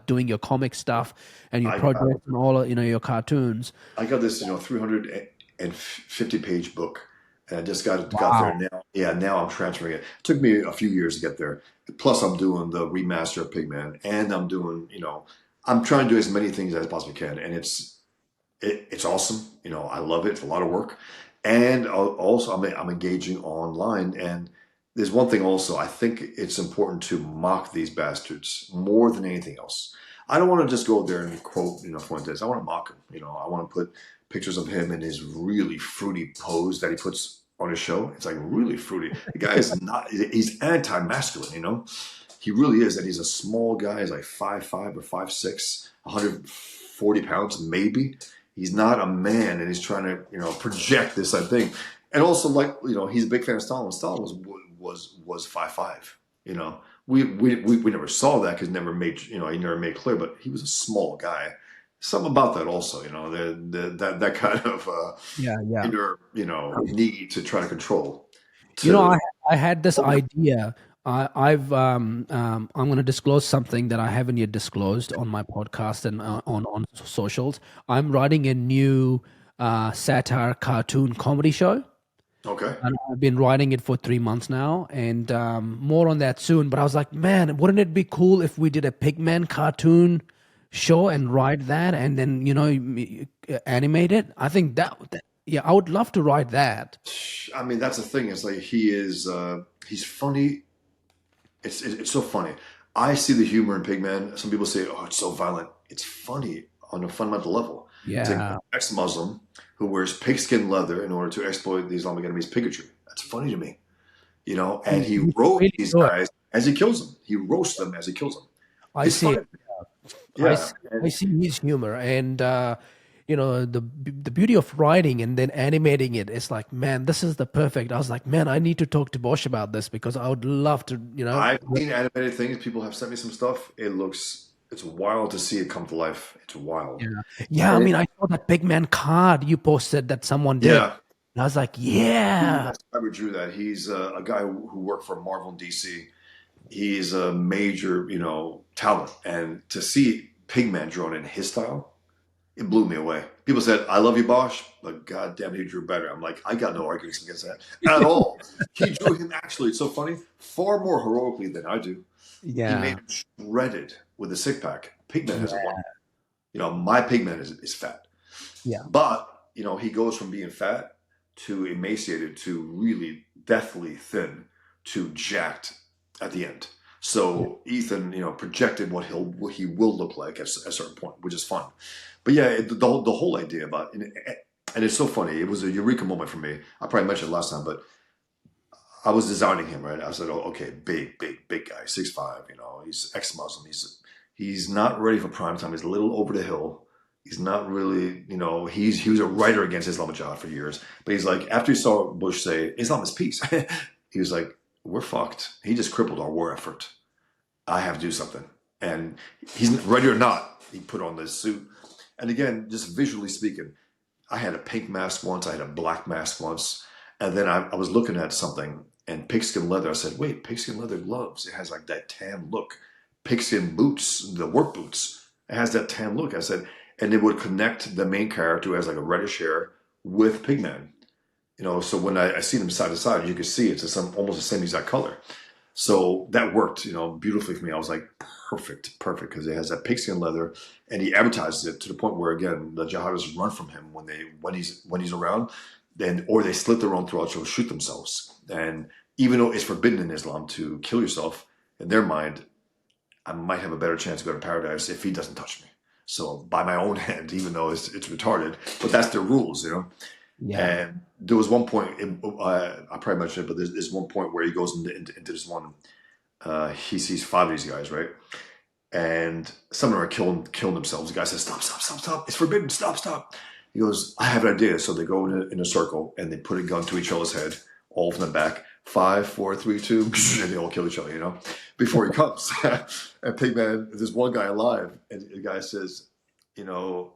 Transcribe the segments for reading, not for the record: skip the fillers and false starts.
doing your comic stuff and your I projects and all of, your cartoons. I got this, 350-page book, and I just got there Wow. now. Yeah, now I'm transferring it. It took me a few years to get there. Plus, I'm doing the remaster of Pigman, and I'm doing, I'm trying to do as many things as I possibly can, and it's awesome. I love it. It's a lot of work, and also I'm engaging online. And there's one thing also. I think it's important to mock these bastards more than anything else. I don't want to just go there and quote, Fuentes. I want to mock him. I want to put pictures of him in his really fruity pose that he puts on his show. It's like really fruity. The guy is not. He's anti-masculine. He really is. And he's a small guy. He's like 5'5" or 5'6", 140 pounds maybe. He's not a man, and he's trying to project this thing. And also, like he's a big fan of Stalin. Stalin was 5'5". We never saw that because he never made clear, but he was a small guy. Something about that also, that kind of Yeah, yeah. inner need to try to control. You know, I To I had this idea. I'm going to disclose something that I haven't yet disclosed on my podcast and on socials. I'm writing a new satire cartoon comedy show, okay, and I've been writing it for 3 months now, and more on that soon. But I was like, man, wouldn't it be cool if we did a Pigman cartoon show and write that, and then animate it? I think yeah, I would love to write that. I mean that's the thing. It's like he's funny. It's so funny. I see the humor in Pigman. Some people say, "Oh, it's so violent." It's funny on a fundamental level. It's an Yeah. ex-Muslim who wears pigskin leather in order to exploit the Islamic enemy's bigotry. That's funny to me, And he He's roasts really these good. guys as he kills them. He roasts them as he kills them. I It's see funny. it. I Yeah, see, I see his humor, and the beauty of writing and then animating it is like, man, this is the perfect. I was like, man, I need to talk to Bosch about this because I would love to, I've seen animated things. People have sent me some stuff. It's wild to see it come to life. It's wild. Yeah, yeah. I And mean, I saw that big man card you posted that someone did. yeah, And I was like, the yeah, best ever drew that. He's a guy who worked for Marvel and DC. He's a major, talent. And to see Pigman drawn in his style, it blew me away. People said, "I love you, Bosch," but goddamn, he drew better. I'm like, I got no arguments against that at all. He drew him actually. It's so funny, far more heroically than I do. He made yeah, him shredded with a six pack. Pigman has a one. yeah, My Pigman is fat, yeah, but he goes from being fat to emaciated to really deathly thin to jacked at the end. yeah. So Ethan, projected what he will look like at a certain point, which is fun. But yeah, the whole idea about and it's so funny. It was a eureka moment for me. I probably mentioned it last time, but I was designing him, right? I said, "Oh, okay, big guy, 6'5". He's ex-Muslim. He's not ready for prime time. He's a little over the hill. He's not really, he was a writer against Islam Jihad for years. But he's like, after he saw Bush say Islam is peace, he was like, we're fucked. He just crippled our war effort. I have to do something. And he's ready or not, he put on this suit. And again, just visually speaking, I had a pink mask once, I had a black mask once, and then I was looking at something and pigskin leather. I said, wait, pigskin leather gloves. It has like that tan look. Pigskin boots, the work boots. It has that tan look. I said, and it would connect the main character who has like a reddish hair with Pigman. So when I see them side to side, you could see it's almost the same exact color. So that worked, beautifully for me. I was like, perfect, because it has that pigskin leather, and he advertises it to the point where again the jihadists run from him when he's around, or they slit their own throats or shoot themselves. And even though it's forbidden in Islam to kill yourself, in their mind, I might have a better chance to go to paradise if he doesn't touch me. So by my own hand, even though it's retarded, but that's their rules. Yeah. And there was one point, I probably mentioned it, but there's one point where he goes into this one. He sees five of these guys, right? And some of them are killing themselves. The guy says, "Stop! It's forbidden! Stop!" He goes, "I have an idea." So they go in a circle and they put a gun to each other's head, all from the back. 5, 4, 3, 2, and they all kill each other. Before he comes. And Pigman, there's one guy alive, and the guy says, what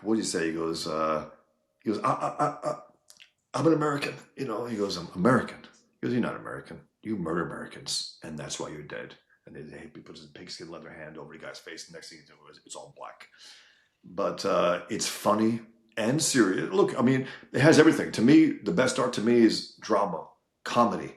do you say? He goes, I'm an American. He goes, I'm American. He goes, you're not American. You murder Americans, and that's why you're dead. and he puts his pigskin leather hand over the guy's face. The next thing you know, it's all black. But it's funny and serious. Look, I mean, it has everything. To me, the best art to me is drama, comedy,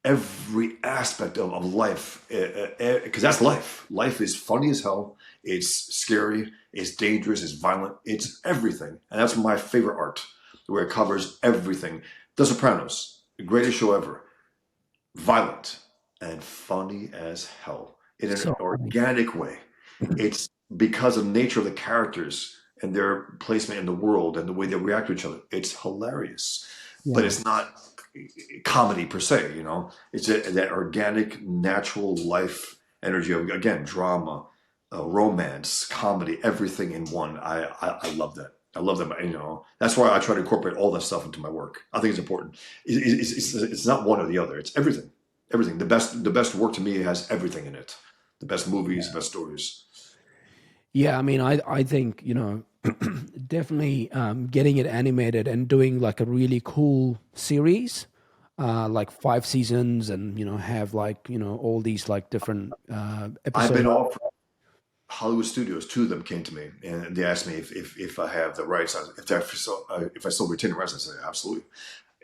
every aspect of life, because that's life. Life is funny as hell. It's scary. It's dangerous. It's violent. It's everything, and that's my favorite art, where it covers everything. The Sopranos, the greatest show ever. Violent and funny as hell in an So funny. organic way. It's because of the nature of the characters and their placement in the world and the way they react to each other. It's hilarious, but Yeah. it's not comedy per se. It's that organic, natural life energy of, again, drama, romance, comedy, everything in one. I love that. I love that. That's why I try to incorporate all that stuff into my work. I think it's important. It's not one or the other. It's everything. Everything. The best work to me has everything in it. The best movies, the best stories. Yeah, I mean, I think, definitely getting it animated and doing like a really cool series, like 5 seasons, and have like all these like different I've been episodes. offered Hollywood studios. Two of them came to me and they asked me if I have the rights, if I still retain the rights. I say absolutely.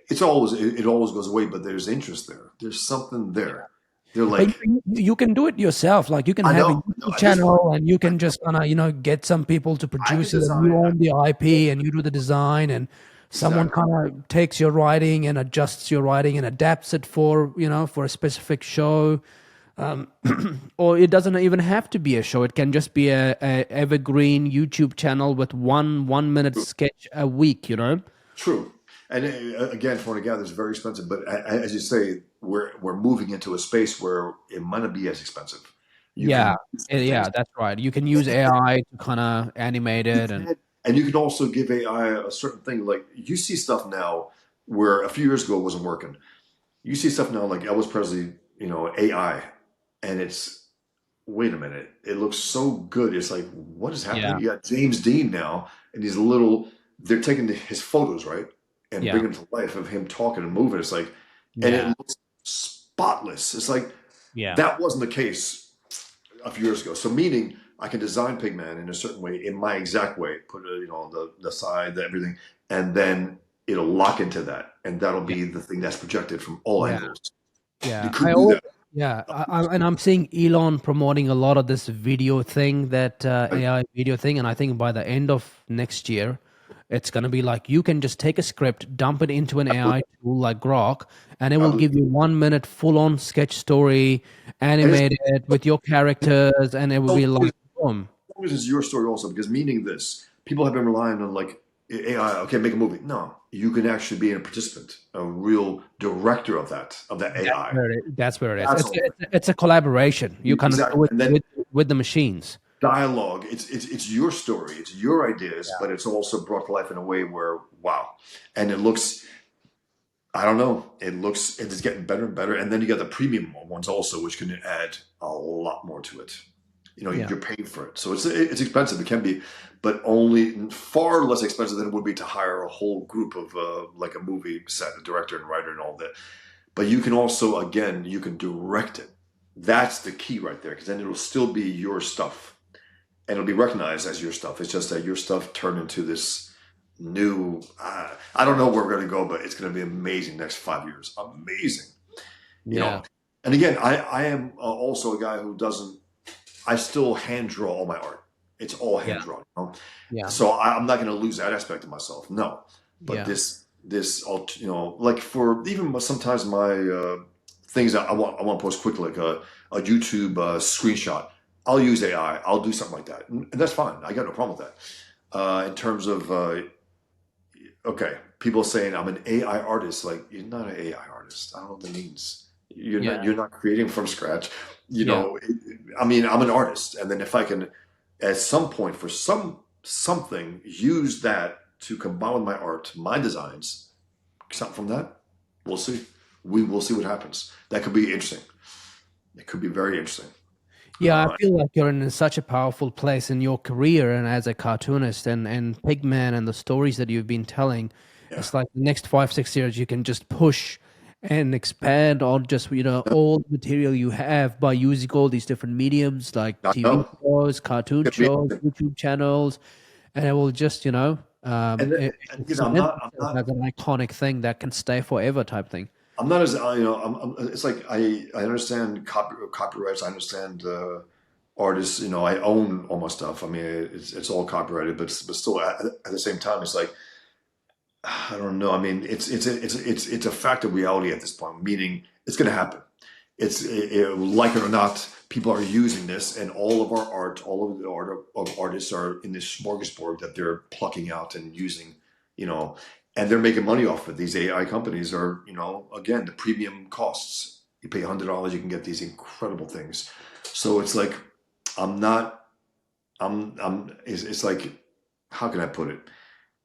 It always goes away, but there's interest there. There's something there. They're But like, you can do it yourself. Like you can I have a know, no, YouTube at this point, channel, and you can just kind of get some people to I can produce it, and you design. own the IP, and you do the design, and someone Exactly. kind of takes your writing and adjusts your writing and adapts it for for a specific show. Um, or it doesn't even have to be a show. It can just be a evergreen YouTube channel with one minute sketch a week. True. And again, from what I gather, it's very expensive. But as you say, we're moving into a space where it might not be as expensive. You Yeah, can do some yeah, things. that's right. You can use AI to kind of animate You it, and can, and you can also give AI a certain thing. Like you see stuff now where a few years ago it wasn't working. You see stuff now like Elvis Presley, AI, and it's wait a minute, it looks so good. It's like what is happening? yeah, You got James Dean now, and these little they're taking his photos right and yeah, bringing them to life of him talking and moving. It's like, and it yeah, looks spotless. It's like yeah. that wasn't the case a few years ago. So meaning I can design Pigman in a certain way, in my exact way, put it, the side, everything, and then it'll lock into that, and that'll be the thing that's projected from all Yeah, angles. You yeah. could do that, And I'm seeing Elon promoting a lot of this video thing, that right? AI video thing, and I think by the end of next year, it's gonna be like you can just take a script, dump it into an AI Absolutely, tool like Grok, and it will give absolutely. you 1 minute full-on sketch story, And it's animated with your characters, and it will so be like boom. long as it's your story also, because meaning this, people have been relying on like AI. Okay, make a movie. No, you can actually be a participant, a real director of that AI. That's where it is. That's It's all. it's a collaboration. You kind of Exactly. do it And then with the machines. dialogue. It's your story. It's your ideas, but it's also brought to life in a way where wow, and it looks. I don't know. It's getting better and better. And then you got the premium ones also, which can add a lot more to it. Yeah. You're paying for it, so it's expensive. It can be, but only far less expensive than it would be to hire a whole group of like a movie set, a director and writer and all that. But you can also, again, you can direct it. That's the key right there, because then it'll still be your stuff, and it'll be recognized as your stuff. It's just that your stuff turned into this new. I don't know where we're going to go, but it's going to be amazing next 5 years. Amazing, you Yeah. know. And again, I am also a guy who doesn't. I still hand draw all my art. It's all Yeah. hand drawn. Yeah. So I'm not going to lose that aspect of myself. No, but Yeah. like for even sometimes my things that I want to post quickly, like a YouTube screenshot. I'll use AI. I'll do something like that, and that's fine. I got no problem with that. In terms of okay, people saying I'm an AI artist, like you're not an AI artist. I don't know what that means. You're not Yeah. you're not creating from scratch. Yeah. I mean, I'm an artist, and then if I can, at some point, for something, use that to combine with my art, my designs, something from that, we'll see. We will see what happens. That could be interesting. It could be very interesting. Yeah, I Uh, feel like you're in such a powerful place in your career and as a cartoonist, and Pigman and the stories that you've been telling. yeah, It's like the next 5, 6 years you can just push and expand on just all the material you have by using all these different mediums like I TV know. shows, cartoon It's gonna be shows, interesting. YouTube channels, and it will just And and you know, cement itself as an iconic thing that can stay forever type thing. I'm not as it's like I understand copyrights. I understand artists. You know, I own all my stuff. I mean, it's all copyrighted, but still at the same time, it's like I don't know. I mean, it's a fact of reality at this point. Meaning, it's going to happen. Like it or not, people are using this, and all of our art, all of the art of artists are in this smorgasbord that they're plucking out and using. You know, and they're making money off it. These AI companies are, again, the premium costs. You pay $100, you can get these incredible things. So it's like, I'm not, it's like, how can I put it?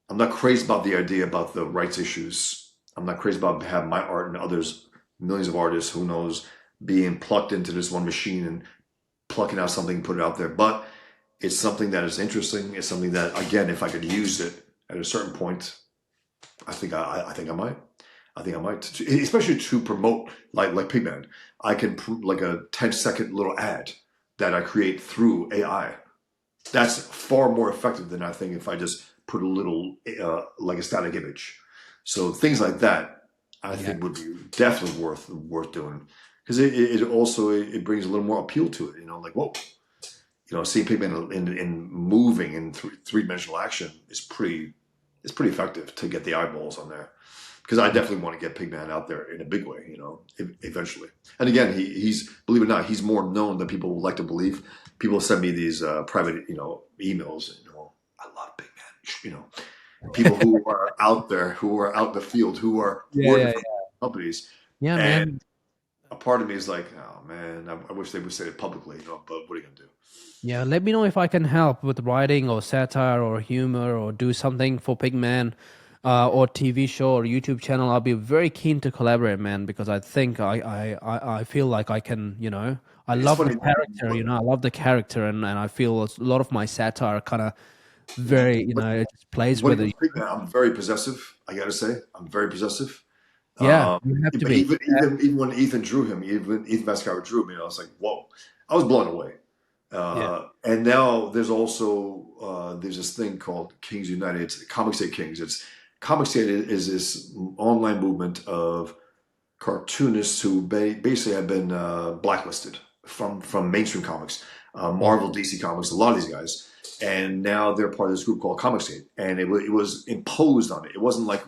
I'm not crazy about the idea about the rights issues. I'm not crazy about having my art and others, millions of artists, who knows, being plucked into this one machine and plucking out something, put it out there. But it's something that is interesting. It's something that, again, if I could use it at a certain point, I think I might. I think I might, especially to promote like Pigman. I can like a 10-second little ad that I create through AI. That's far more effective than I think if I just put a little like a static image. So things like that, I Yeah. think would be definitely worth doing because it also it brings a little more appeal to it. Like whoa, seeing Pigman in moving in three-dimensional action is pretty. It's pretty effective to get the eyeballs on there because I definitely want to get Pigman out there in a big way, eventually. And again, he's believe it or not, he's more known than people would like to believe. People send me these private, emails. I love Pigman. People who are out there, who are out in the field, who are Yeah, working yeah, for companies, yeah, and man. a part of me is like, oh man, I wish they would say it publicly, but what are you gonna do? Yeah, let me know if I can help with writing or satire or humor or do something for Pigman, or TV show or YouTube channel. I'll be very keen to collaborate, man, because I think I feel like I can, I It's love the funny. character, I love the character, and I feel a lot of my satire kind of very, it just plays When it with comes it. to Pigman, I'm very possessive. I gotta say, I'm very possessive. Yeah, you have to But be. even when Ethan drew him, even Ethan Vascar drew him, I was like, whoa! I was blown away. Yeah, And now there's also there's this thing called Kings United. It's Comic State Kings. It's Comic State is this online movement of cartoonists who basically have been blacklisted from mainstream comics, yeah, Marvel, DC Comics, a lot of these guys, and now they're part of this group called Comic State, and it was imposed on it. It wasn't like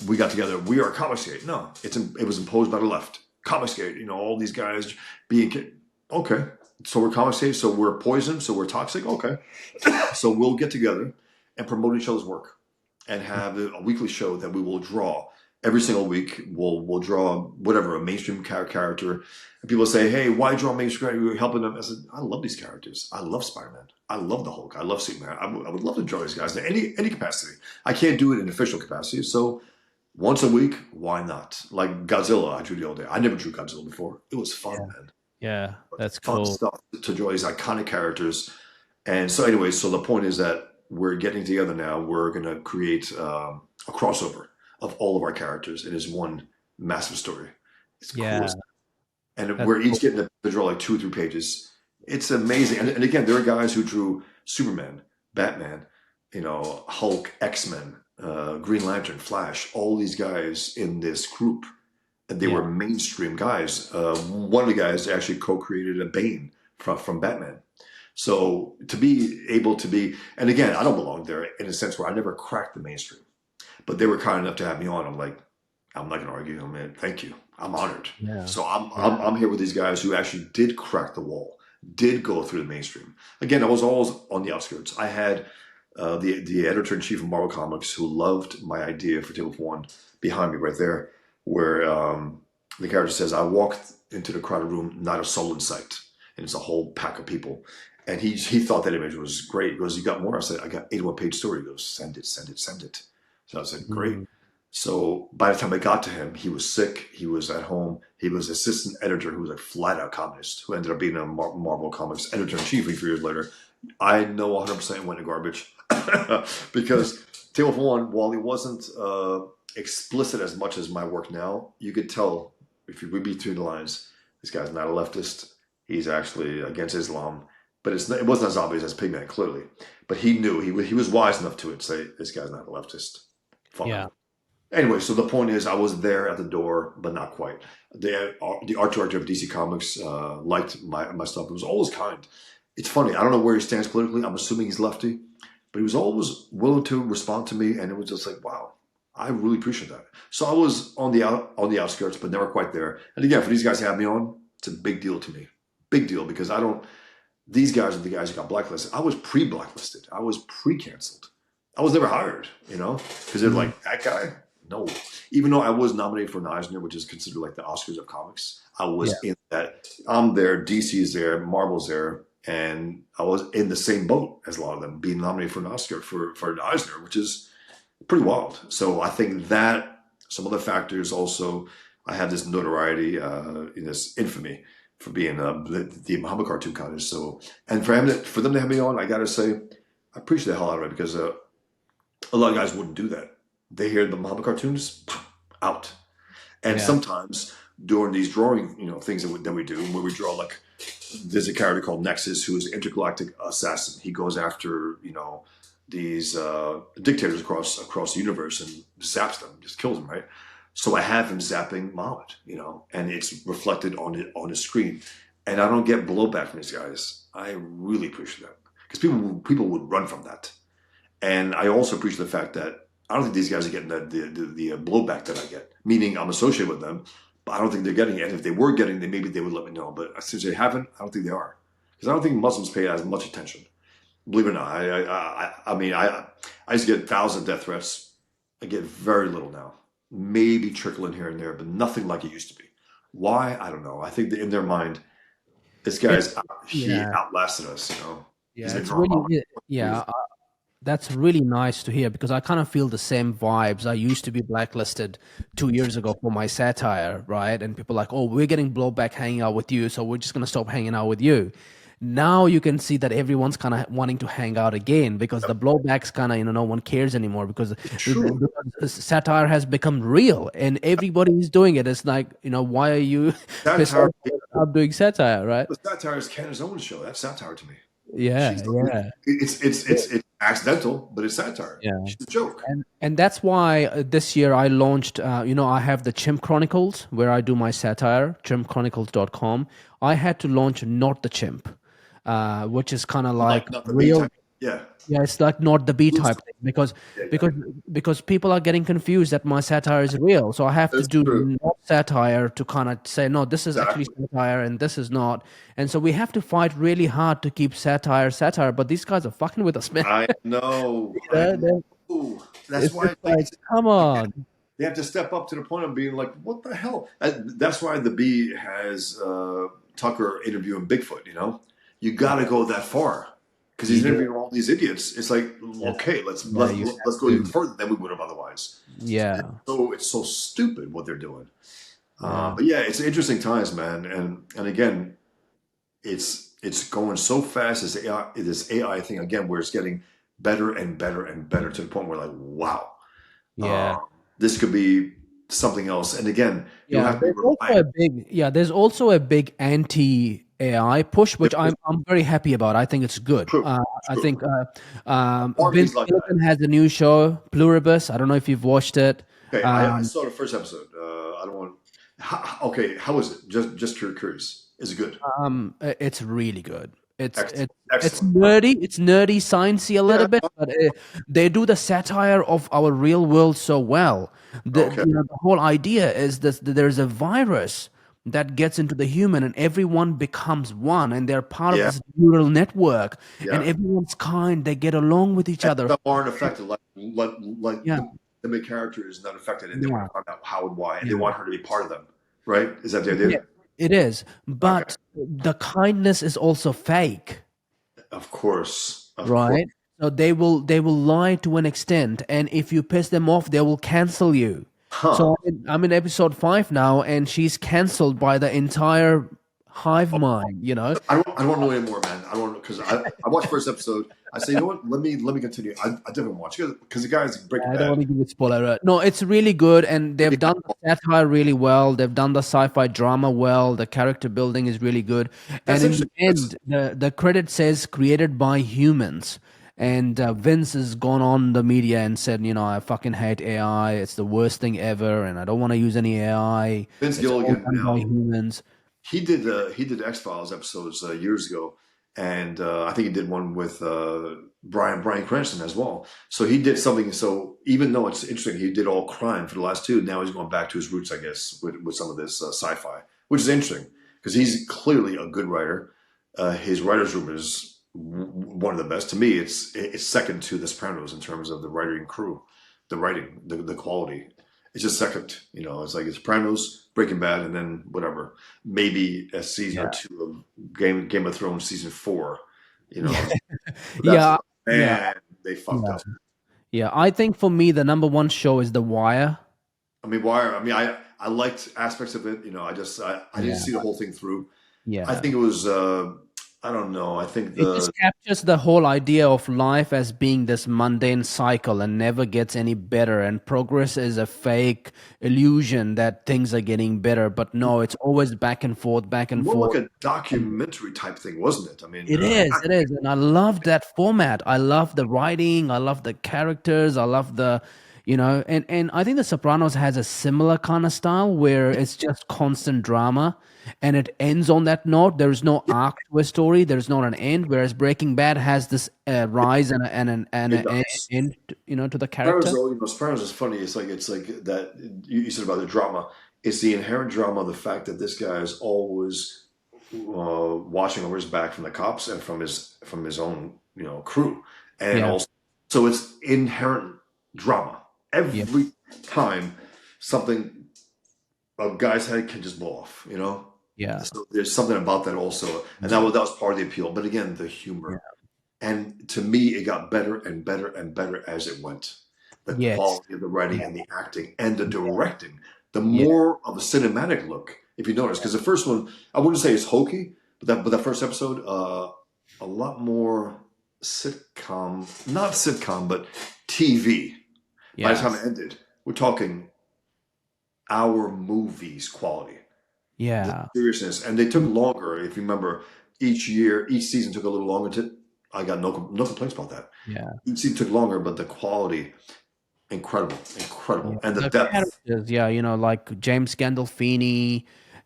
we got together, we are Comicsgate. No, it was imposed by the left. Comicsgate, all these guys being okay. So we're Comicsgate, so we're poison, so we're toxic. Okay, so we'll get together and promote each other's work and have a weekly show that we will draw every single week. We'll draw whatever a mainstream character, and people say, "Hey, why draw mainstream character? You're helping them." I said, "I love these characters. I love Spider-Man. I love the Hulk. I love Superman. I would love to draw these guys in any capacity. I can't do it in official capacity, so." Once a week, why not? Like Godzilla, I drew the other day. I never drew Godzilla before. It was fun, yeah, man. yeah. That's Fun cool. stuff to draw these iconic characters. And so, anyway, so the point is that we're getting together now. We're going to create a crossover of all of our characters. It is one massive story. It's cool. Yeah, And that's we're each cool. getting to draw like 2 or 3 pages. It's amazing. And again, there are guys who drew Superman, Batman, Hulk, X-Men, Green Lantern, Flash, all these guys in this group. And they Yeah, were mainstream guys. One of the guys actually co-created a Bane from Batman. So to be able to be, and again, I don't belong there in a sense where I never cracked the mainstream, but they were kind enough to have me on. I'm like, I'm not going to argue. I mean, thank you. I'm honored. yeah, So I'm, yeah, I'm I'm here with these guys who actually did crack the wall, did go through the mainstream. Again, I was always on the outskirts. I had the editor in chief of Marvel Comics who loved my idea for Table for One behind me right there, where the character says, "I walked into the crowded room, not a soul in sight," and it's a whole pack of people. And he thought that image was great. He goes, "You got more?" I said, "I got 81-page story." He goes, "Send it, send it, send it." So I said, "Great." mm, So by the time I got to him, he was sick. He was at home. He was assistant editor who was a flat out communist who ended up being a Marvel Comics editor in chief a few years later. I know 100% went to garbage because Table for One, while he wasn't explicit as much as my work now, you could tell if you read between the lines, this guy's not a leftist. He's actually against Islam, but it wasn't as obvious as Pigman, clearly. But he knew, he was wise enough to say, this guy's not a leftist. Fine. Yeah. Anyway, so the point is, I was there at the door, but not quite. The art director of DC Comics liked my stuff. He was always kind. It's funny. I don't know where he stands politically. I'm assuming he's lefty, but he was always willing to respond to me, and it was just like, wow, I really appreciate that. So I was on the outskirts, but never quite there. And again, for these guys to have me on, it's a big deal to me. Big deal, because I don't. These guys are the guys who got blacklisted. I was pre-blacklisted. I was pre-canceled. I was never hired, because they're like, that guy. No, even though I was nominated for an Eisner, which is considered like the Oscars of comics, I was in that. I'm there, DC's there, Marvel's there, and I was in the same boat as a lot of them, being nominated for an Oscar for an Eisner, which is pretty wild. So I think that some other factors also, I had this notoriety, in this infamy for being the Muhammad cartoon contest. So, and for them to have me on, I gotta say, I appreciate the hell out of it, because a lot of guys wouldn't do that. They hear the Muhammad cartoons, out. And sometimes during these drawing, things that we do, where we draw, like, there's a character called Nexus who is an intergalactic assassin. He goes after, these dictators across the universe and zaps them, just kills them, right? So I have him zapping Muhammad, and it's reflected on his screen. And I don't get blowback from these guys. I really appreciate that, because people would run from that. And I also appreciate the fact that I don't think these guys are getting the blowback that I get. Meaning, I'm associated with them, but I don't think they're getting it. And if they were getting it, maybe they would let me know. But since they haven't, I don't think they are, because I don't think Muslims pay as much attention. Believe it or not, I mean, I used to get thousands of death threats. I get very little now. Maybe trickling here and there, but nothing like it used to be. Why? I don't know. I think that in their mind, this guy's he outlasted us. Yeah, it's really that's really nice to hear, because I kind of feel the same vibes. I used to be blacklisted 2 years ago for my satire, right? And people are like, oh, we're getting blowback hanging out with you, so we're just going to stop hanging out with you. Now you can see that everyone's kind of wanting to hang out again, because the blowback's kind of, no one cares anymore, because satire has become real and everybody's doing it. It's like, why are you pissed off about doing satire, right? The Satire is Canada's own show. That's satire to me. Yeah. It's accidental, but it's satire. Yeah. She's a joke. And that's why this year I launched, I have the Chimp Chronicles, where I do my satire, chimpchronicles.com. I had to launch Not the Chimp, which is kind of like not the real. B-type. Yeah, it's like not the B type thing, because people are getting confused that my satire is real. So I have to do not satire to kind of say, no, this is actually satire and this is not. And so we have to fight really hard to keep satire. But these guys are fucking with us, man. I know. That's why. Like, come on. They have to step up to the point of being like, what the hell? That's why the B has Tucker interviewing Bigfoot. You got to go that far. Because he's interviewing all these idiots. It's like, okay, let's go even further than we would have otherwise. Yeah. It's so stupid what they're doing. But yeah, it's interesting times, man. And again, it's going so fast, this AI thing again, where it's getting better and better and better, to the point where, like, wow, this could be something else. And again, you have to there's also a big anti-AI push, which I'm very happy about. I think it's good. I think Vince Gilligan has a new show, Pluribus. I don't know if you've watched it. Okay, I saw the first episode. I don't want. How is it? Just curious. Is it good? It's really good. It's Excellent. nerdy. It's nerdy, sciencey a little bit, but they do the satire of our real world so well. The whole idea is that there's a virus that gets into the human, and everyone becomes one, and they're part of this neural network, and everyone's kind. They get along with each other. Some aren't affected, like the main character is not affected, and they want to find out how and why, and they want her to be part of them. Right? Is that the idea? Yeah, it is, but the kindness is also fake. Of course. Right? So they will lie to an extent, and if you piss them off, they will cancel you. So I'm in episode 5 now, and she's canceled by the entire hive mind. I don't know anymore, man. I don't know. because I watched first episode. I say, you know what? Let me continue. I didn't watch it because the guy's Breaking I don't Bad. want to give it spoiler. No, it's really good, and they've done the satire really well. They've done the sci-fi drama well. The character building is really good, and That's in the interesting. end, the credit says created by humans. And Vince has gone on the media and said, I fucking hate AI. It's the worst thing ever, and I don't want to use any AI. Vince It's all Gilligan done by now. humans. He did X-Files episodes years ago, and I think he did one with Bryan Cranston as well. So he did something. So even though it's interesting, he did all crime for the last two. Now he's going back to his roots, I guess, with some of this sci-fi, which is interesting because he's clearly a good writer. His writers' room is one of the best. To me, it's second to The Sopranos in terms of the writing crew, the writing, the quality. It's just second. It's like it's Sopranos, Breaking Bad, and then whatever. Maybe a season or Yeah, two of Game of Thrones season 4. yeah, But that's yeah, yeah, man, they fucked yeah. up. Yeah, I think for me, the number one show is The Wire. I mean, Wire. I mean, I liked aspects of it. I didn't Yeah, see the whole thing through. I yeah. think it was. I don't know. I think It just captures the whole idea of life as being this mundane cycle and never gets any better. And progress is a fake illusion that things are getting better. But no, it's always back and forth, back and more like forth. a documentary type thing, wasn't it? I mean, It is, and I love that format. I love the writing, I love the characters, I love and I think The Sopranos has a similar kind of style where it's just constant drama, and it ends on that note. There is no arc to a story. There is not an end. Whereas Breaking Bad has this rise and it an does. end, to the Sopranos, character. though, Sopranos is funny. It's like that you said about the drama. It's the inherent drama of the fact that this guy is always watching over his back from the cops and from his own crew, and Yeah, also so it's inherent drama yeah, every time something a guy's head can just blow off. yeah, So there's something about that also, and that was part of the appeal. But again, the yeah. humor. And to me, it got better and better and better as it went. The Yes, quality of the writing yeah, and the acting and the yeah, directing. The yeah, more of a cinematic look, if you notice, because the first one, I wouldn't say it's hokey, but that first episode, a lot more sitcom, not sitcom, but TV. By the yeah, time it ended, we're talking our movies quality, the yeah, seriousness, and they took longer. If you remember, each season took a little longer to. I got no complaints about that. yeah. Each scene took longer, but the quality, incredible, Yeah, incredible, and the the depth characters, yeah, like James Gandolfini,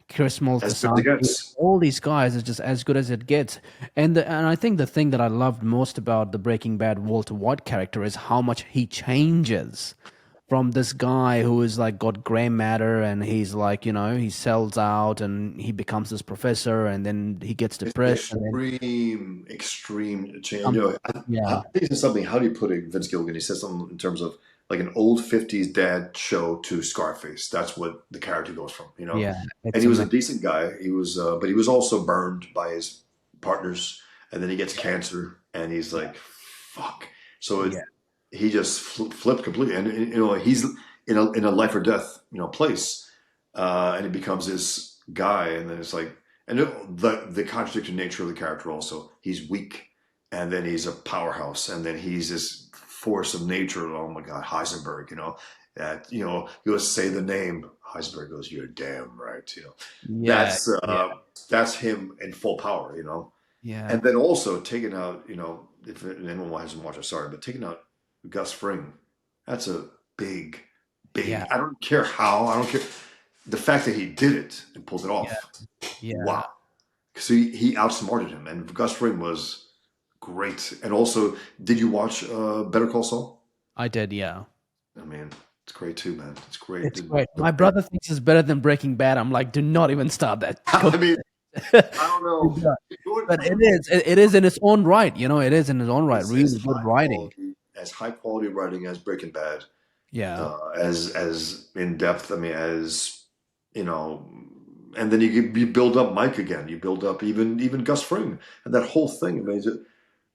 Chris as good as it Moltisanti, gets. all these guys are just as good as it gets. And I think the thing that I loved most about the Breaking Bad Walter White character is how much he changes from this guy who is like got gray matter, and he's like, he sells out and he becomes this professor, and then he gets It's an depressed and then extreme change. um, I yeah, think he said something. How do you put it, Vince Gilligan? He said something in terms of like an old '50s dad show to Scarface. That's what the character goes from. yeah, And it's he was a amazing. decent guy. But he was also burned by his partners, and then he gets cancer, and he's like, "Fuck." So Yeah, he just flipped completely, and he's in a life or death place, and he becomes this guy, and then it's like, and the contradictory nature of the character also. He's weak, and then he's a powerhouse, and then he's this force of nature. Oh my God, Heisenberg, that he was say the name. Heisenberg goes, "You're damn right," yeah, That's yeah, that's him in full power. yeah, And then also taking out, if anyone hasn't watched it, sorry, but taking out Gus Fring, that's a big, yeah, big. I don't care how. I don't care. The fact that he did it and pulled it yeah, off. yeah. Wow. Because he outsmarted him, and Gus Fring was great. And also, did you watch Better Call Saul? I did, yeah. I mean, it's great too, man. It's great. It's great. My brother thinks it's better than Breaking Bad. I'm like, do not even start that. Go. I mean, I don't Do know. not. But it is. It is in its own right. It is in its own right. It's as Really good writing. high quality writing as Breaking Bad, Yeah. as in depth. I mean, as you know, and then you build up Mike again. You build up even Gus Fring and that whole thing. I mean,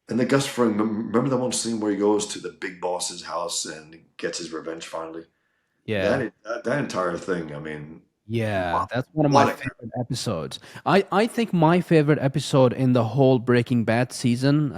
and then Gus Fring. Remember that one scene where he goes to the big boss's house and gets his revenge finally. Yeah. That entire thing. I mean, Yeah, Wow. that's one of A my lot of characters. favorite episodes. I think my favorite episode in the whole Breaking Bad season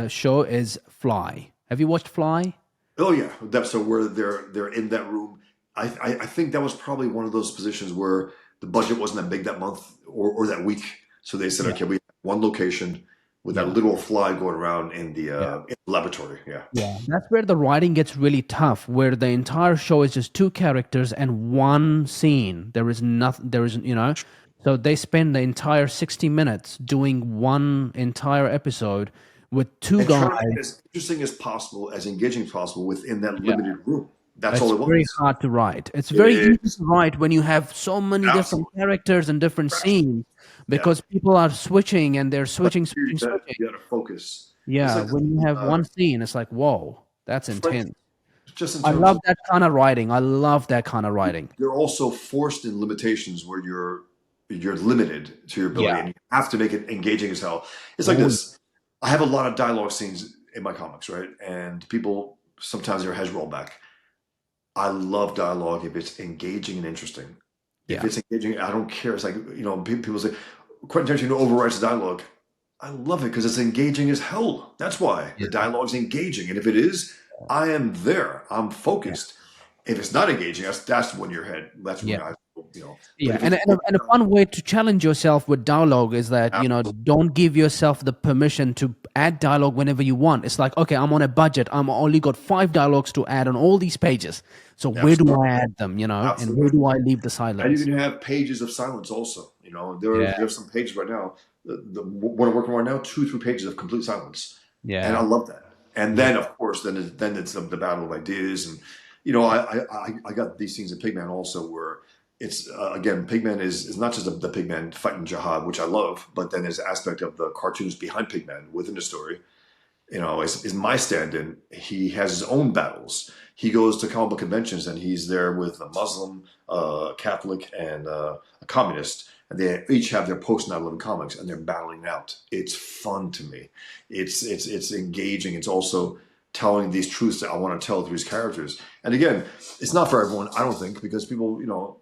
show is Fly. Have you watched Fly? Oh yeah, that's so where they're in that room. I think that was probably one of those positions where the budget wasn't that big that month or that week, so they said, Yeah, okay, we have one location with that yeah, little fly going around yeah. in the laboratory. Yeah, Yeah, that's where the writing gets really tough, where the entire show is just two characters and one scene. There is nothing, there is, so they spend the entire 60 minutes doing one entire episode with two and guys. trying to make it as interesting as possible, as engaging as possible within that Yeah. limited room. That's all It's it very was. hard to write. It's It very easy to is write when you have so many different absolutely. characters and different scenes Yeah, because people are switching and they're but switching, here switching, switching. you got to focus. It's Yeah, like when you have one scene, it's like, whoa, that's French, intense. just in I terms love of that kind of writing. I love that kind of writing. you're also forced in limitations where you're limited to your ability Yeah. and you have to make it engaging as hell. It's like Oh, this. I have a lot of dialogue scenes in my comics, right? And people sometimes their heads roll back. I love dialogue if it's engaging and interesting. If yeah. it's engaging, I don't care. It's like, people say, Quentin Tarantino overwrites the dialogue. I love it because it's engaging as hell. That's why the Yeah. dialogue's engaging. And if it is, I am there. I'm Yeah. focused. If it's not engaging, that's when your head. That's when Yeah. I, you know. But Yeah, if and, it's and a fun way to challenge yourself with dialogue is that, absolutely, don't give yourself the permission to add dialogue whenever you want. It's like, okay, I'm on a budget. I'm only got 5 dialogues to add on all these pages. So where do absolutely, I add them, and where absolutely. do I leave the And you silence? can have pages of silence also. Yeah, There's some pages right now. What I'm working on right now, 2 3 pages of complete silence, and I yeah, love that. And yeah, then of course, then it's the battle of ideas, and I got these scenes in Pigman also where it's again Pigman is not just the Pigman fighting jihad, which I love, but then there's aspect of the cartoons behind Pigman within the story. Is my stand-in. He has his own battles. He goes to comic book conventions and he's there with a Muslim, Catholic, and a communist, and they each have their post 9/11 comics and they're battling it out. It's fun to me. It's engaging. It's also telling these truths that I want to tell through his characters. And again, it's not for everyone, I don't think, because people,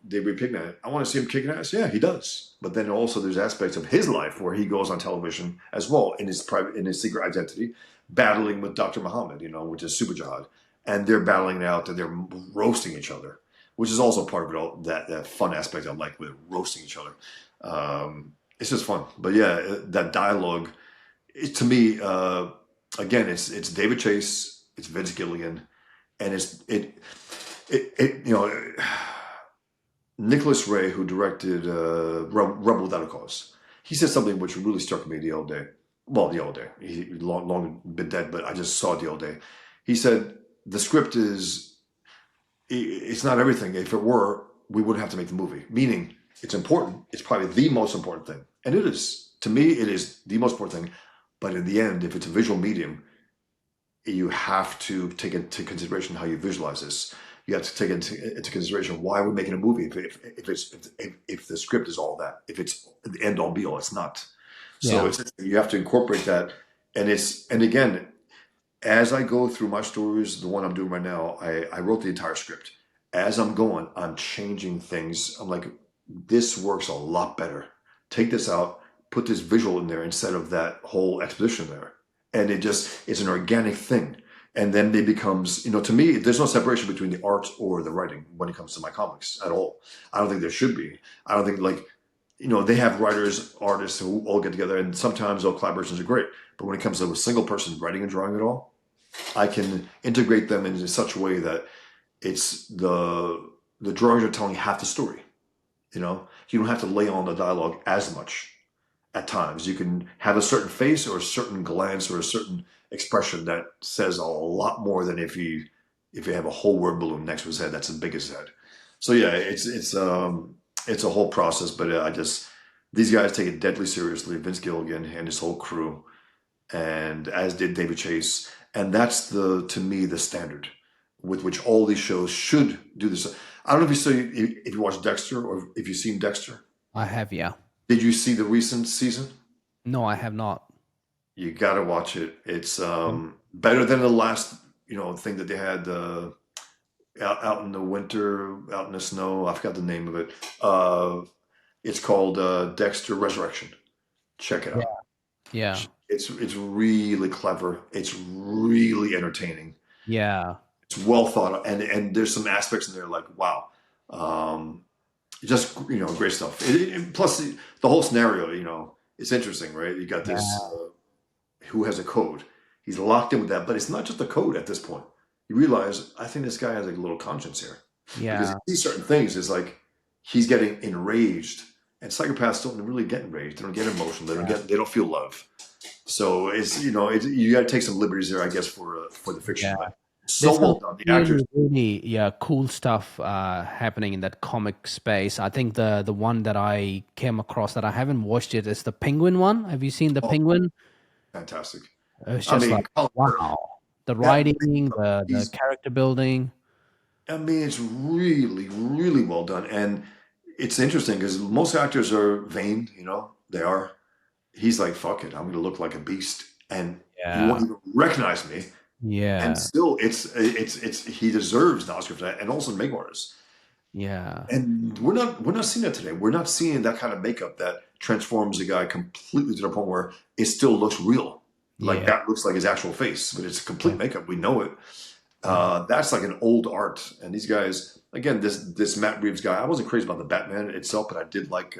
they read Pigman. I want to see him kicking ass. Yeah, he does. But then also there's aspects of his life where he goes on television as well in his secret identity battling with Dr. Muhammad, which is super jihad, and they're battling it out and they're roasting each other, which is also part of it all. That fun aspect I like with roasting each other. It's just fun, but yeah, that dialogue, to me, again, it's David Chase, it's Vince Gilligan, and Nicholas Ray, who directed Rebel Without a Cause. He said something which really struck me the other day. Well, the other day. He long been dead, but I just saw it the other day. He said the script it's not everything. If it were, we wouldn't have to make the movie. Meaning, it's important. It's probably the most important thing, and it is. To me, it is the most important thing. But in the end, if it's a visual medium, you have to take into consideration how you visualize this. You have to take into consideration why we're making a movie if the script is all that. If it's the end all be all, it's not. So yeah, you have to incorporate that, and again, as I go through my stories, the one I'm doing right now, I wrote the entire script. As I'm going, I'm changing things. I'm like, this works a lot better. Take this out, put this visual in there instead of that whole exposition there. And it's an organic thing. And then it becomes, to me, there's no separation between the art or the writing when it comes to my comics at all. I don't think there should be. I don't think they have writers, artists who all get together, and sometimes all collaborations are great. But when it comes to a single person writing and drawing it all, I can integrate them in such a way that it's the drawings are telling half the story. You don't have to lay on the dialogue as much at times. You can have a certain face or a certain glance or a certain expression that says a lot more than if you have a whole word balloon next to his head that's as big as his head. So yeah, it's a whole process, but these guys take it deadly seriously. Vince Gilligan and his whole crew, and as did David Chase, and that's to me the standard with which all these shows should do this. I don't know if you watched Dexter or if you've seen Dexter. I have, yeah. Did you see the recent season? No, I have not. You got to watch it. It's better than the last thing that they had. out in the winter, out in the snow. I forgot the name of it. It's called Dexter Resurrection. Check it Yeah. out. Yeah. It's really clever. It's really entertaining. Yeah. It's well thought out, and there's some aspects in there like wow, um, just great stuff. Plus the whole scenario, it's interesting, right? You got this Yeah. who has a code. He's locked in with that, but it's not just a code at this point. You realize I think this guy has like a little conscience here because he Yeah. sees certain things. It's like he's getting enraged, and psychopaths don't really get enraged. They don't get emotional. They don't feel love. So you got to take some liberties there, I guess, for the fiction. Yeah. But so There's some well done. The actors. really, really, yeah, cool stuff happening in that comic space. I think the one that I came across that I haven't watched yet is the Penguin one. Have you seen the Oh, Penguin? fantastic. It's I just mean, like, Colin Firth, wow. The that writing, makeup, the he's. character building. I mean, it's really, really well done, and it's interesting because most actors are vain. They are. He's like, "Fuck it, I'm going to look like a beast," and you won't Yeah. even recognize me. And Yeah. still, it's he deserves an Oscar for that, and also the makeup artist. Yeah. And we're not seeing that today. We're not seeing that kind of makeup that transforms a guy completely to the point where it still looks real. Like Yeah. that looks like his actual face, but it's complete Yeah. makeup. We know it. Yeah. That's like an old art. And these guys, again, this Matt Reeves guy, I wasn't crazy about the Batman itself, but I did like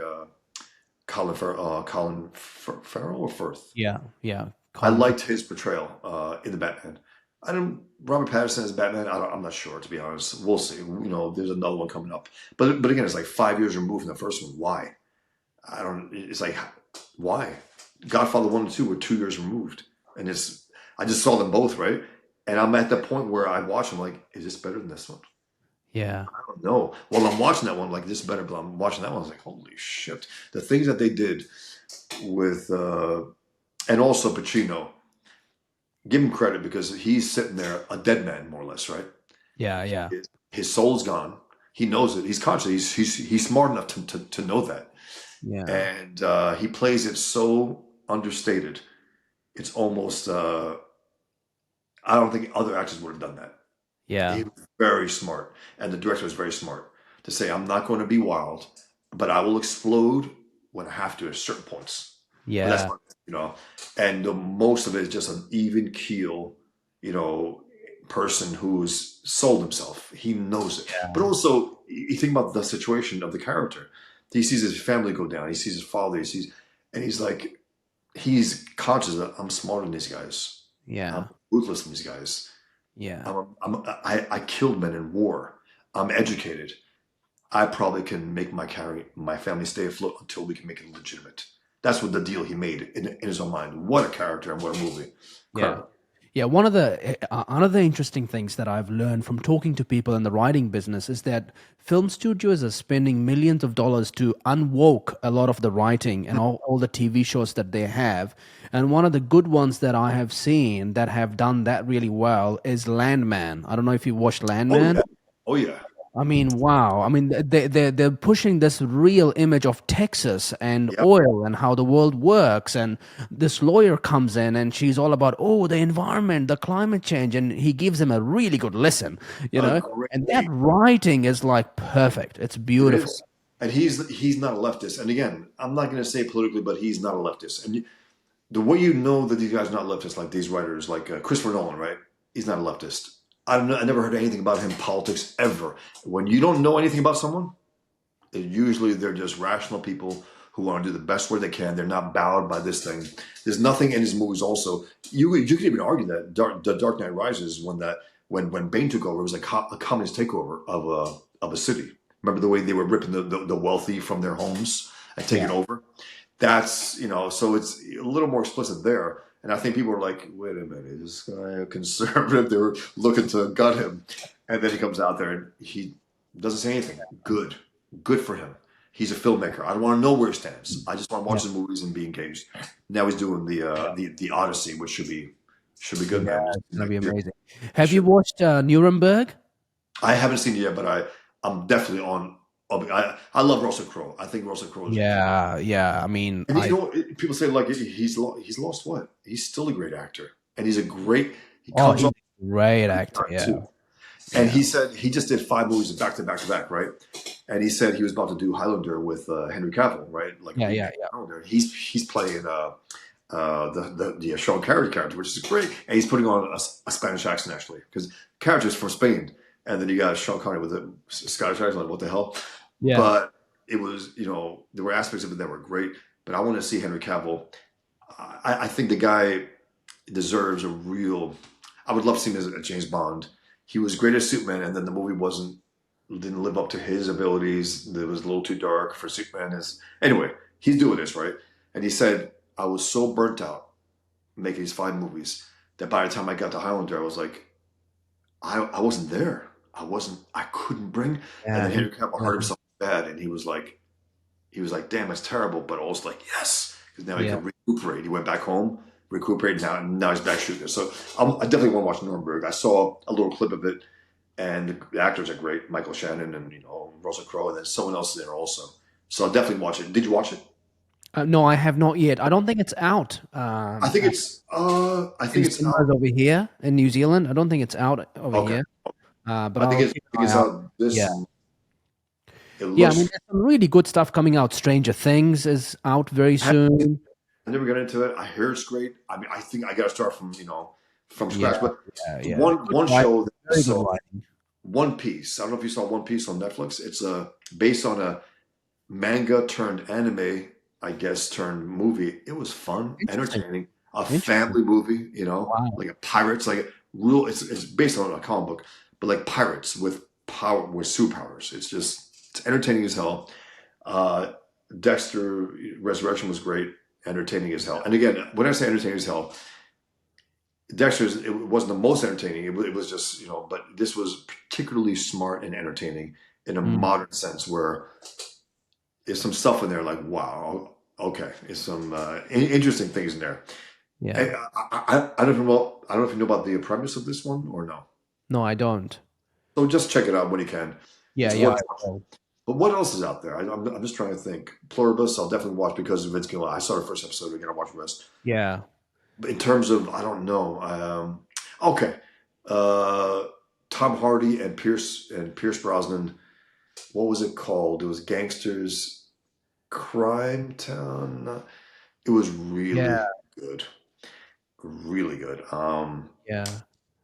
Colin Farrell or Firth. Yeah. Yeah. I Colin. liked his portrayal in the Batman. I don't. Robert Pattinson as Batman. I'm not sure, to be honest. We'll see. There's another one coming up. But again, it's like 5 years removed from the first one. Why? I don't. It's like why? Godfather 1 and 2 were 2 years removed, and I just saw them both, right? And I'm at the point where I watch them like, is this better than this one? Yeah. I don't know. Well, I'm watching that one like this is better, but I'm watching that one. I was like, holy shit! The things that they did with and also Pacino. Give him credit because he's sitting there a dead man, more or less, right? Yeah. Yeah. His soul's gone. He knows it. He's conscious. He's smart enough to know that, Yeah. and he plays it so understated. It's almost. I don't think other actors would have done that. He Yeah. was very smart, and the director was very smart to say, "I'm not going to be wild, but I will explode when I have to at certain points." But that's Yeah. not, and the most of it is just an even keel, you know, person who's sold himself. He knows it, but Yeah. also you think about the situation of the character. He sees his family go down. He sees his father. And he's like, he's conscious that I'm smarter than these guys. I'm Yeah. ruthless than these guys. Yeah. I killed men in war. I'm educated. I probably can make my family stay afloat until we can make it legitimate. That's what the deal he made in his own mind. What a character and what a movie! Yeah. Incredible. Yeah, one of the another interesting things that I've learned from talking to people in the writing business is that film studios are spending millions of dollars to unwoke a lot of the writing and all the TV shows that they have. And one of the good ones that I have seen that have done that really well is Landman. I don't know if you watched Oh Landman. yeah. Oh yeah. I mean, wow. I mean, they're pushing this real image of Texas and Yep. oil and how the world works. And this lawyer comes in and she's all about, oh, the environment, the climate change, and he gives him a really good lesson, you A know. And that great. writing is like perfect. It's It beautiful. is. And he's not a leftist. And again, I'm not going to say politically, but he's not a leftist. And the way you know that these guys are not leftists, like these writers, like Christopher Nolan, right? He's not a leftist. I don't know. I never heard anything about him politics ever. When you don't know anything about someone, usually they're just rational people who want to do the best way they can. They're not bowed by this thing. There's nothing in his movies. Also, you could even argue that the Dark Knight Rises when Bane took over, it was like a communist takeover of a city. Remember the way they were ripping the wealthy from their homes and taking Yeah. over. That's so it's a little more explicit there. And I think people are like, wait a minute, is this guy a conservative? They were looking to gut him, and then he comes out there and he doesn't say anything. Good for him. He's a filmmaker. I don't want to know where he stands. I just want to Yeah. watch his movies and be engaged. Now he's doing the Odyssey, which should be good, Yeah, man. it's gonna be It amazing. Have you should. watched Nuremberg? I haven't seen it yet, but I'm definitely on. I love Russell Crowe. I think Russell Crowe is great. Yeah, yeah. I mean, And people say like he's lost what? He's still a great actor, and he's a great. He oh, comes he's off a great great actor. guy Yeah, too. And Yeah. he said he just did 5 movies back to back to back, right? And he said he was about to do Highlander with Henry Cavill, right? Like a Yeah. Yeah. remake of Highlander. He's playing the Sean Connery character, which is great, and he's putting on a Spanish accent actually because character's from Spain, and then you got Sean Connery with a Scottish accent. Like what the hell? Yeah. But it was, there were aspects of it that were great. But I want to see Henry Cavill. I think the guy deserves a real. I would love to see him as a James Bond. He was great as Superman, and then the movie didn't live up to his abilities. It was a little too dark for Superman. Anyway, he's doing this right, and he said I was so burnt out making these 5 movies that by the time I got to Highlander, I was like, I wasn't there. I couldn't bring. And Yeah. then Henry Cavill hurt himself bad, and he was like, damn, it's terrible, but also like, yes, because now he Yeah. can recuperate. He went back home, recuperated now he's back shooting. So I definitely want to watch Nuremberg. I saw a little clip of it, and the actors are great, Michael Shannon and Russell Crowe, and then someone else there also. So I'll definitely watch it. Did you watch it? No, I have not yet. I don't think it's out. I think it's In cinemas over here in New Zealand. I don't think it's out over okay. here. But I think I'll it's, keep I an think it's eye out. out this. Yeah. It Yeah, I looks. mean, there's some really good stuff coming out. Stranger Things is out very soon. I never got into it. I hear it's great. I mean, I think I got to start from Yeah, scratch. But yeah. one Good one writing, show that I very good saw, writing. One Piece. I don't know if you saw One Piece on Netflix. It's based on a manga turned anime, I guess, turned movie. It was fun, Interesting. entertaining, a Interesting. family movie. Wow. Like a pirates, like a real. It's based on a comic book, but like pirates with power with superpowers. It's entertaining as hell. Uh, Dexter Resurrection was great, entertaining as hell. And again, when I say entertaining as hell, Dexter's it wasn't the most entertaining. It was just but this was particularly smart and entertaining in a Mm, modern sense, where there's some stuff in there like wow, okay, there's some interesting things in there. yeah. I don't know. I don't know if you know about the premise of this one or no. No, I don't. So just check it out when you can. Yeah, It's yeah. worth I watching. will. But what else is out there? I'm just trying to think. Pluribus, I'll definitely watch because of Vince Gill. I saw the first episode. We're gonna watch the rest. Yeah. But in terms of, I don't know. Okay, uh, Tom Hardy and Pierce Brosnan. What was it called? It was Gangsters Crime Town. It was really Yeah. good, really good. Yeah.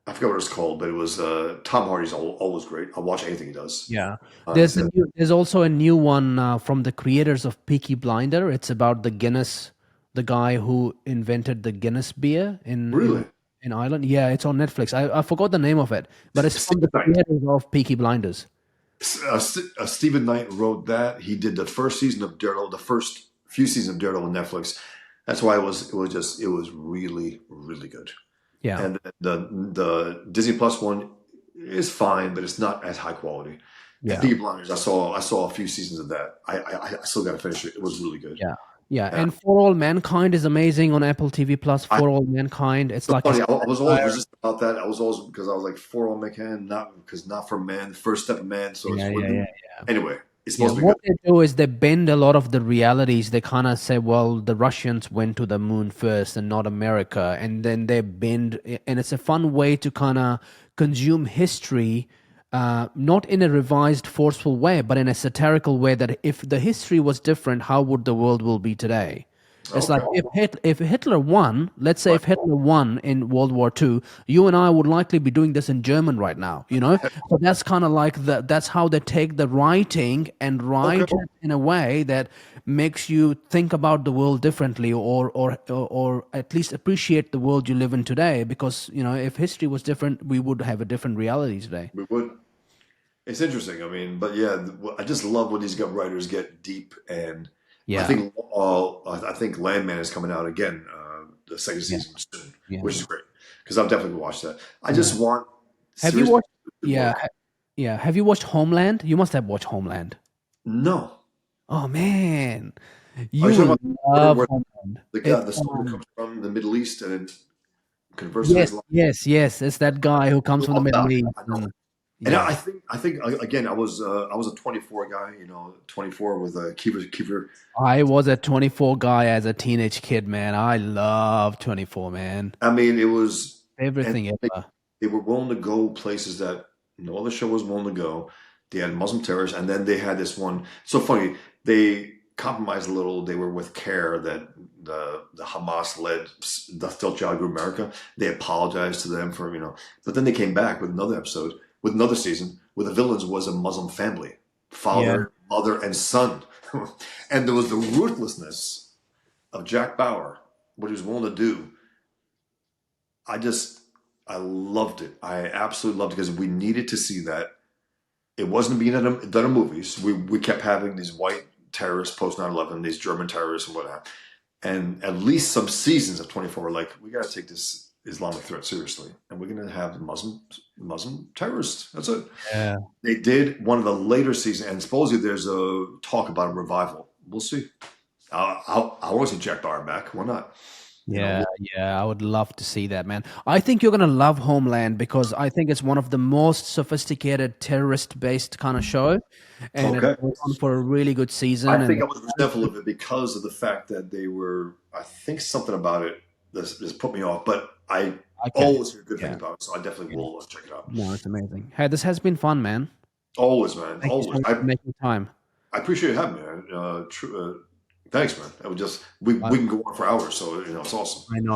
I forgot what it's called, but it was Tom Hardy's always great. I'll watch anything he does. Yeah. He's got, There's also a new one from the creators of Peaky Blinder. It's about the Guinness, the guy who invented the Guinness beer really. in Ireland. Yeah, it's on Netflix. I forgot the name of it, but it's from Stephen the Knight. creators of Peaky Blinders. Stephen Knight wrote that. He did the first season of Daredevil, the first few seasons of Daredevil on Netflix. That's why it was really, really good. Yeah. And the Disney Plus one is fine, but it's not as high quality. And Yeah. Peaky Blinders, I saw a few seasons of that. I still got to finish it. It was really good. Yeah. Yeah. Yeah. And For All Mankind is amazing on Apple TV Plus. I, For All Mankind. It's so like a funny. I was always satire. resistant about that. I was always because I was like for all man, not for man, first step of man. So Yeah, it's yeah, yeah. anyway. It's Yeah, supposed to be what good. they do is they bend a lot of the realities. They kind of say, well, the Russians went to the moon first and not America. And then they bend, and it's a fun way to kind of consume history, not in a revised, forceful way, but in a satirical way that if the history was different, how would the world will be today? It's like Okay. if Hitler won, let's say if Hitler won in World War II, you and I would likely be doing this in German right now, you know? So that's kind of like that's how they take the writing and write Okay. it in a way that makes you think about the world differently or at least appreciate the world you live in today because, if history was different, we would have a different reality today. We would. It's interesting. I mean, but yeah, I just love when these writers get deep, and I Yeah. think Landman is coming out again, the second Yeah. season soon, Yeah. which is great because I'll definitely watch that. I Yeah. just want Have you seriously watched good yeah, work. yeah. Have you watched Homeland? You must have watched Homeland. No, Oh man, are you you talking will about love where Homeland. the guy, It's the soldier comes from the Middle East and it converts to yes, Islam? yes, yes. It's that guy who I comes from the love Middle that. East. I know. And Yeah, I think again, I was a 24 guy, 24 with a keeper. I was a 24 guy as a teenage kid, man. I love 24, man. I mean, it was, Favorite and thing ever. they were willing to go places that No other show was willing to go. They had Muslim terrorists, and then they had this one. So funny. They compromised a little. They were with CARE, that the Hamas led the Still Child Group America. They apologized to them for but then they came back with another episode, with another season, where the villains was a Muslim family, Yeah. father, mother, and son, and there was the ruthlessness of Jack Bauer, what he was willing to do. I loved it. I absolutely loved it because we needed to see that. It wasn't being done in movies. We kept having these white terrorists post 9/11, these German terrorists and whatnot. And at least some seasons of 24 were like, we got to take this Islamic threat seriously. And we're going to have Muslim terrorists. That's it. Yeah. They did one of the later seasons, and supposedly there's a talk about a revival. We'll see. I want to see Jack Bauer back. Why not? Yeah, I would love to see that, man. I think you're gonna love Homeland because I think it's one of the most sophisticated terrorist-based kind of show, and it Okay. went on for a really good season. I And think I was resentful of it because of the fact that they were, I think something about it this put me off, but I okay, always hear good yeah, things about it, so I definitely yeah. will check it out. No, it's amazing. Hey, this has been fun, man. Always, man. Thank you so Always. much for making time. I appreciate you having me. Thanks, man. I would just we can go on for hours, so it's awesome. I know.